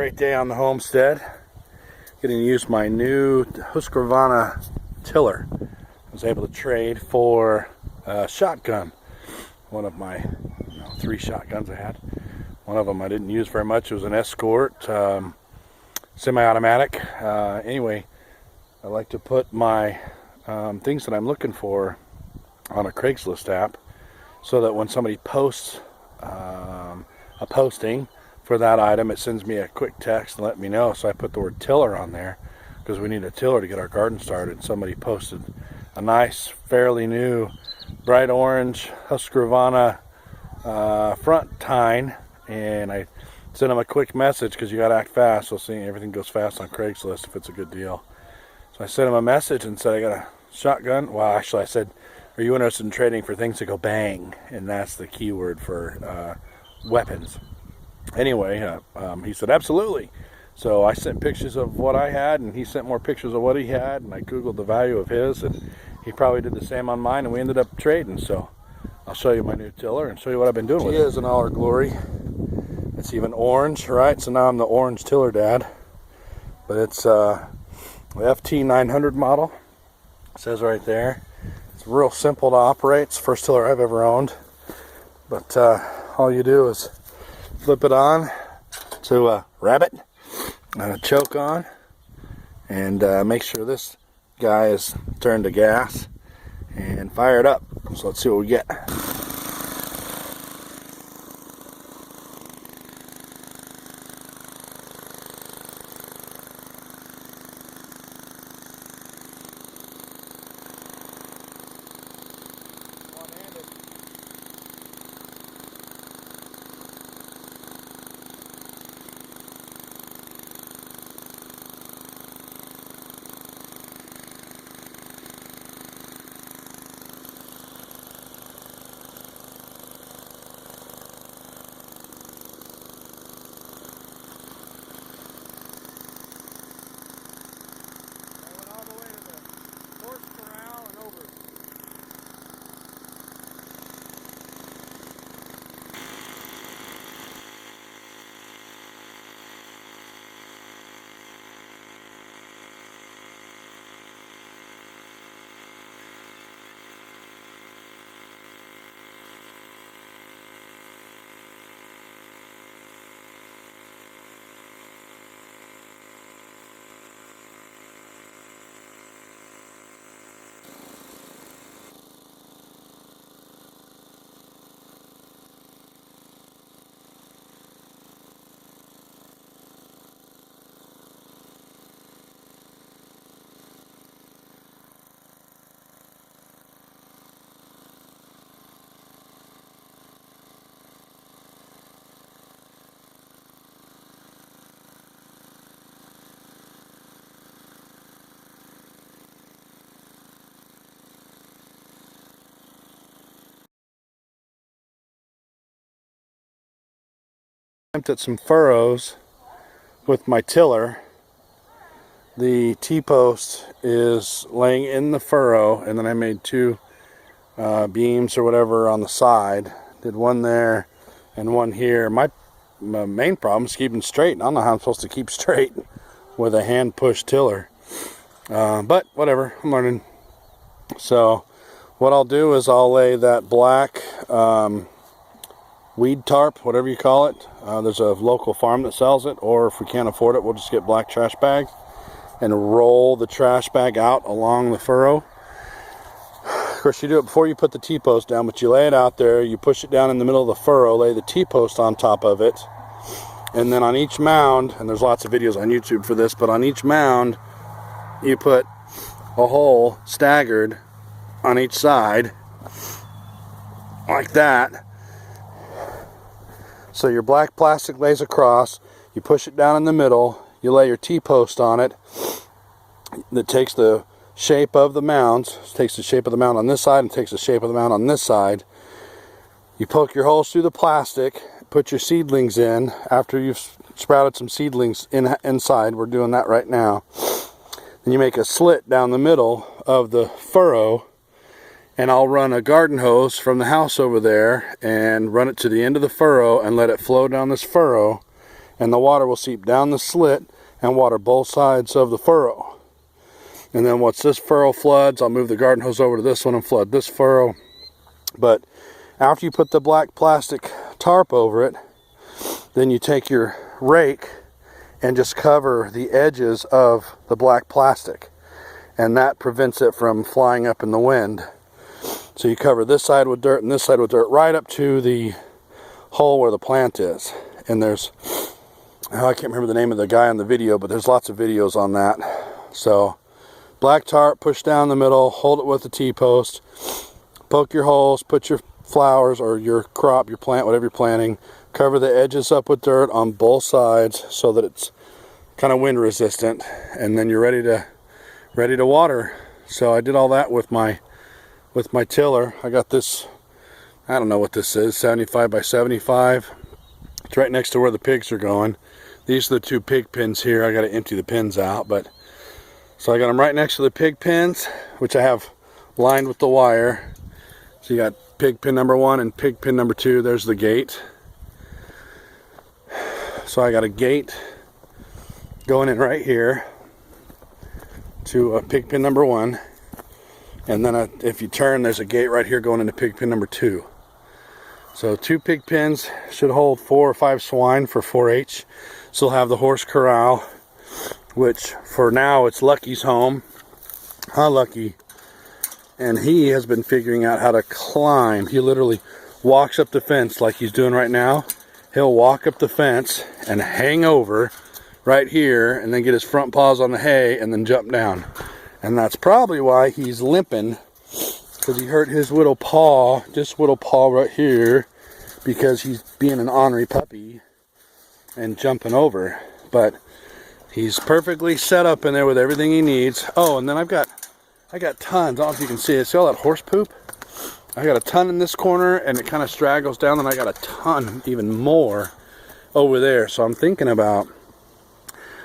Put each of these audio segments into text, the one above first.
great day on the homestead. Getting to use my new Husqvarna tiller. I was able to trade for a shotgun. One of my 3 shotguns I had. One of them I didn't use very much. It was an Escort, semi-automatic. Anyway, I like to put my things that I'm looking for on a Craigslist app, so that when somebody posts a posting for that item, it sends me a quick text and let me know. So I put the word tiller on there because we need a tiller to get our garden started. Somebody posted a nice, fairly new, bright orange Husqvarna front tine, and I sent them a quick message because you got to act fast. So see, everything goes fast on Craigslist if it's a good deal. So I sent them a message and said I got a shotgun. Well, actually I said, are you interested in trading for things that go bang? And that's the keyword for weapons. Anyway, he said absolutely. So I sent pictures of what I had, and he sent more pictures of what he had, and I googled the value of his, and he probably did the same on mine, and we ended up trading. So I'll show you my new tiller and show you what I've been doing with it. It is in all her glory. It's even orange, right? So now I'm the orange tiller dad. But it's the FT900 model. It says right there. It's real simple to operate. It's the first tiller I've ever owned. But all you do is flip it on to a rabbit, choke on, and make sure this guy is turned to gas and fire it up. So let's see what we get. At some furrows with my tiller. The T-post is laying in the furrow, and then I made 2 beams or whatever on the side. Did one there and one here. My main problem is keeping straight. I don't know how I'm supposed to keep straight with a hand push tiller, but whatever, I'm learning. So what I'll do is I'll lay that black weed tarp, whatever you call it. There's a local farm that sells it, or if we can't afford it, we'll just get black trash bags and roll the trash bag out along the furrow. Of course, you do it before you put the T-post down, but you lay it out there, you push it down in the middle of the furrow, lay the T-post on top of it, and then on each mound, and there's lots of videos on YouTube for this, but on each mound you put a hole staggered on each side like that. So your black plastic lays across, you push it down in the middle, you lay your T-post on it that takes the shape of the mounds, takes the shape of the mound on this side and takes the shape of the mound on this side. You poke your holes through the plastic, put your seedlings in after you've sprouted some seedlings inside. We're doing that right now. Then you make a slit down the middle of the furrow, and I'll run a garden hose from the house over there and run it to the end of the furrow and let it flow down this furrow and the water will seep down the slit and water both sides of the furrow. And then once this furrow floods, I'll move the garden hose over to this one and flood this furrow. But after you put the black plastic tarp over it, then you take your rake and just cover the edges of the black plastic, and that prevents it from flying up in the wind. So you cover this side with dirt and this side with dirt right up to the hole where the plant is. And there's, oh, I can't remember the name of the guy on the video, but there's lots of videos on that. So black tarp, push down the middle, hold it with the T-post, poke your holes, put your flowers or your crop, your plant, whatever you're planting, cover the edges up with dirt on both sides so that it's kind of wind resistant, and then you're ready to water. So I did all that with my tiller. I got this, I don't know what this is, 75 by 75. It's right next to where the pigs are going. These are the 2 pig pins here. I got to empty the pins out, but so I got them right next to the pig pins, which I have lined with the wire. So you got pig pin number 1 and pig pin number 2. There's the gate. So I got a gate going in right here to pig pin number 1, and then if you turn, there's a gate right here going into pig pin number 2. So 2 pig pins should hold 4 or 5 swine for 4-H. So we'll have the horse corral, which for now it's Lucky's home. Hi Lucky. And he has been figuring out how to climb. He literally walks up the fence like he's doing right now. He'll walk up the fence and hang over right here and then get his front paws on the hay and then jump down. And that's probably why he's limping, because he hurt his little paw, just little paw right here, because he's being an ornery puppy and jumping over. But he's perfectly set up in there with everything he needs. Oh, and then I got tons. I don't know if you can see it. See all that horse poop? I got a ton in this corner, and it kind of straggles down, and I got a ton, even more, over there. So I'm thinking about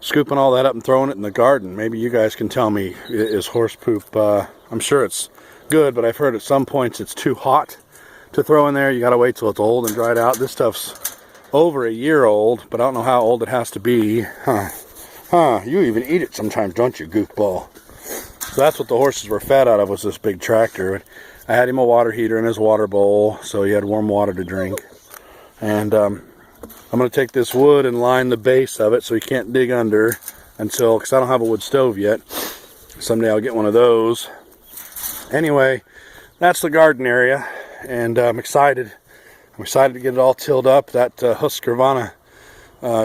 scooping all that up and throwing it in the garden. Maybe you guys can tell me, is horse poop, I'm sure it's good, but I've heard at some points it's too hot to throw in there. You got to wait till it's old and dried out. This stuff's over a year old, but I don't know how old it has to be. You even eat it sometimes, don't you, goofball? So that's what the horses were fed out of, was this big tractor. I had him a water heater in his water bowl, so he had warm water to drink. And I'm going to take this wood and line the base of it so he can't dig under until, because I don't have a wood stove yet. Someday I'll get one of those. Anyway, that's the garden area, and I'm excited. I'm excited to get it all tilled up. That Husqvarna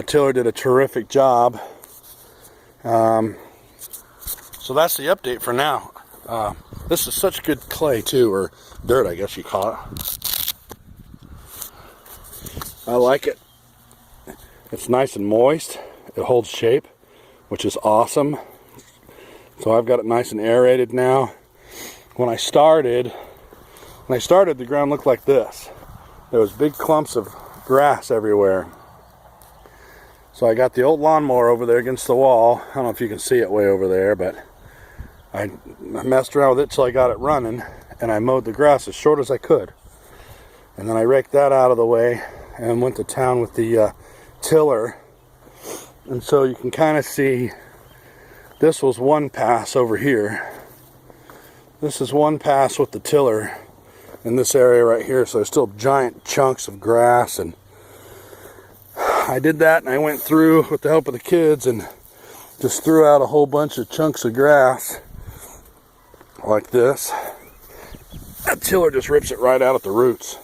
tiller did a terrific job. So that's the update for now. This is such good clay too, or dirt I guess you call it. I like it. It's nice and moist. It holds shape, which is awesome. So I've got it nice and aerated now. When I started, the ground looked like this. There was big clumps of grass everywhere. So I got the old lawnmower over there against the wall. I don't know if you can see it way over there, but I messed around with it till I got it running, and I mowed the grass as short as I could. And then I raked that out of the way and went to town with the tiller. And so you can kind of see, this was one pass over here. This is one pass with the tiller in this area right here. So there's still giant chunks of grass, and I did that, and I went through with the help of the kids and just threw out a whole bunch of chunks of grass like this. That tiller just rips it right out at the roots.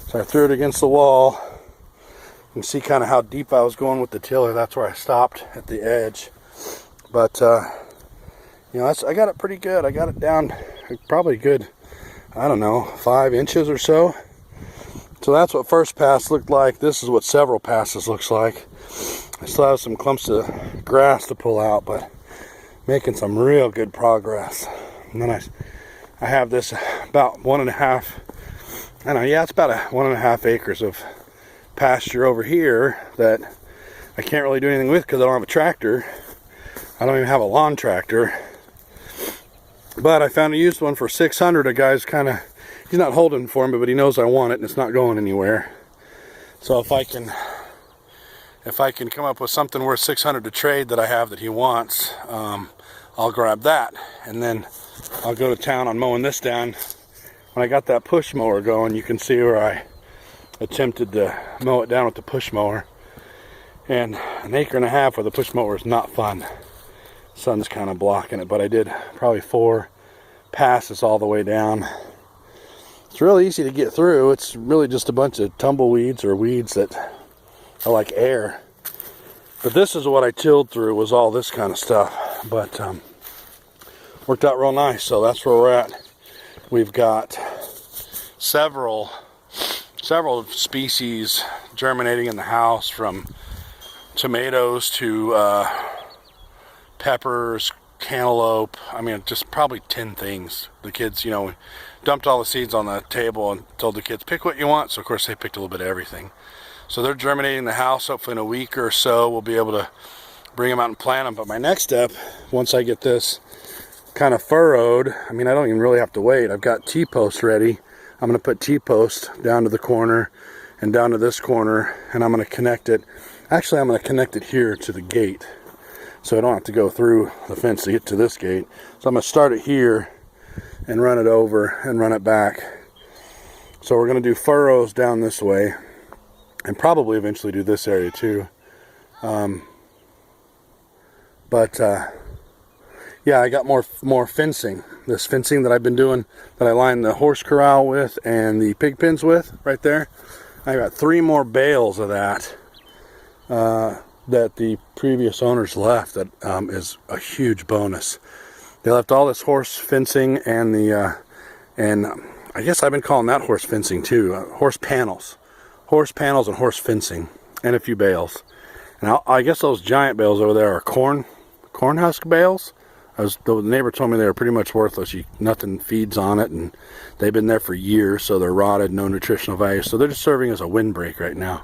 So I threw it against the wall. You can see kind of how deep I was going with the tiller. That's where I stopped at the edge. But you know, I got it pretty good. I got it down probably good, I don't know, 5 inches or so. So that's what first pass looked like. This is what several passes looks like. I still have some clumps of grass to pull out, but making some real good progress. And then I have this about 1.5, I don't know, yeah, it's about 1.5 acres of pasture over here that I can't really do anything with because I don't have a tractor. I don't even have a lawn tractor. But I found a used one for $600. A guy's kind of, he's not holding for me, but he knows I want it and it's not going anywhere. So if I can if I can come up with something worth $600 to trade that I have that he wants, I'll grab that. And then I'll go to town on mowing this down. When I got that push mower going, you can see where I attempted to mow it down with the push mower. And 1.5 acres where the push mower is not fun. Sun's kind of blocking it, but I did probably 4 passes all the way down. It's really easy to get through. It's really just a bunch of tumbleweeds or weeds that are like air. But this is what I tilled through, was all this kind of stuff. But worked out real nice, so that's where we're at. We've got several species germinating in the house, from tomatoes to peppers, cantaloupe. I mean, just probably 10 things. The kids, you know, dumped all the seeds on the table and told the kids, pick what you want. So of course they picked a little bit of everything. So they're germinating in the house. Hopefully in a week or so we'll be able to bring them out and plant them. But my next step, once I get this kind of furrowed, I mean, I don't even really have to wait. I've got T-posts ready. I'm going to put T-posts down to the corner and down to this corner, and I'm going to connect it. Actually, I'm going to connect it here to the gate, so I don't have to go through the fence to get to this gate. So I'm going to start it here and run it over and run it back. So we're going to do furrows down this way, and probably eventually do this area too. Yeah, I got more fencing. This fencing that I've been doing, that I line the horse corral with and the pig pens with, right there. I got 3 more bales of that that the previous owners left. That is a huge bonus. They left all this horse fencing and the and I guess I've been calling that horse fencing too. Horse panels and horse fencing, and a few bales. And I guess those giant bales over there are corn husk bales. The neighbor told me they were pretty much worthless. Nothing feeds on it, and they've been there for years, so they're rotted, no nutritional value. So they're just serving as a windbreak right now.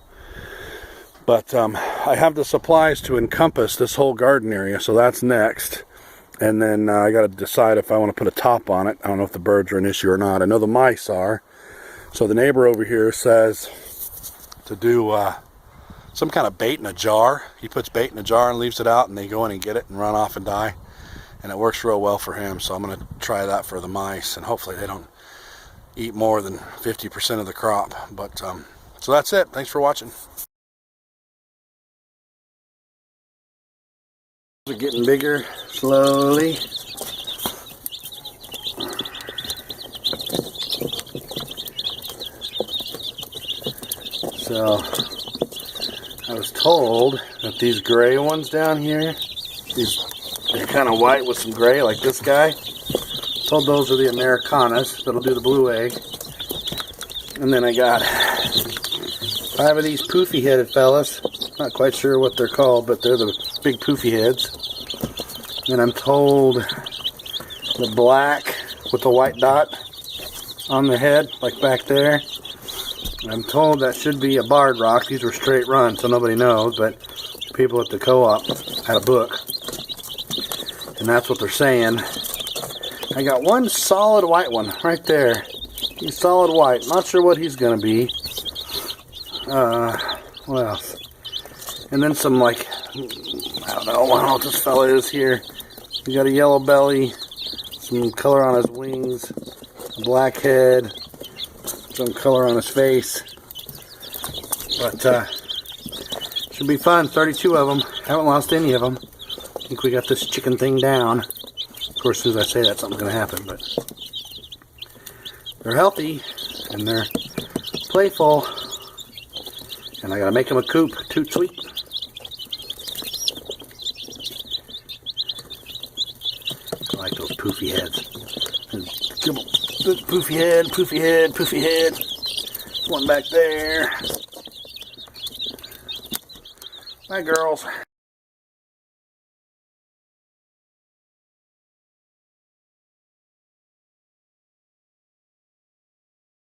But I have the supplies to encompass this whole garden area, so that's next. And then I got to decide if I want to put a top on it. I don't know if the birds are an issue or not. I know the mice are. So the neighbor over here says to do some kind of bait in a jar. He puts bait in a jar and leaves it out, and they go in and get it and run off and die. And it works real well for him, so I'm going to try that for the mice, and hopefully they don't eat more than 50% of the crop. But so that's it. Thanks for watching. They're getting bigger slowly. So I was told that these gray ones down here, they're kind of white with some gray, like this guy. Told those are the Americanas that'll do the blue egg. And then I got 5 of these poofy headed fellas. Not quite sure what they're called, but they're the big poofy heads. And I'm told the black with the white dot on the head, like back there. I'm told that should be a barred rock. These were straight runs, so nobody knows, but people at the co-op had a book. And that's what they're saying. I got one solid white one right there. He's solid white. Not sure what he's going to be. What else? And then some, like, I don't know what this fella is here. He got a yellow belly, some color on his wings, a black head, some color on his face. But should be fun. 32 of them. Haven't lost any of them. I think we got this chicken thing down. Of course, as soon as I say that, something's going to happen. But they're healthy and they're playful. And I got to make them a coop. Toot sweet. I like those poofy heads. Poofy head, poofy head, poofy head. One back there. Bye, girls.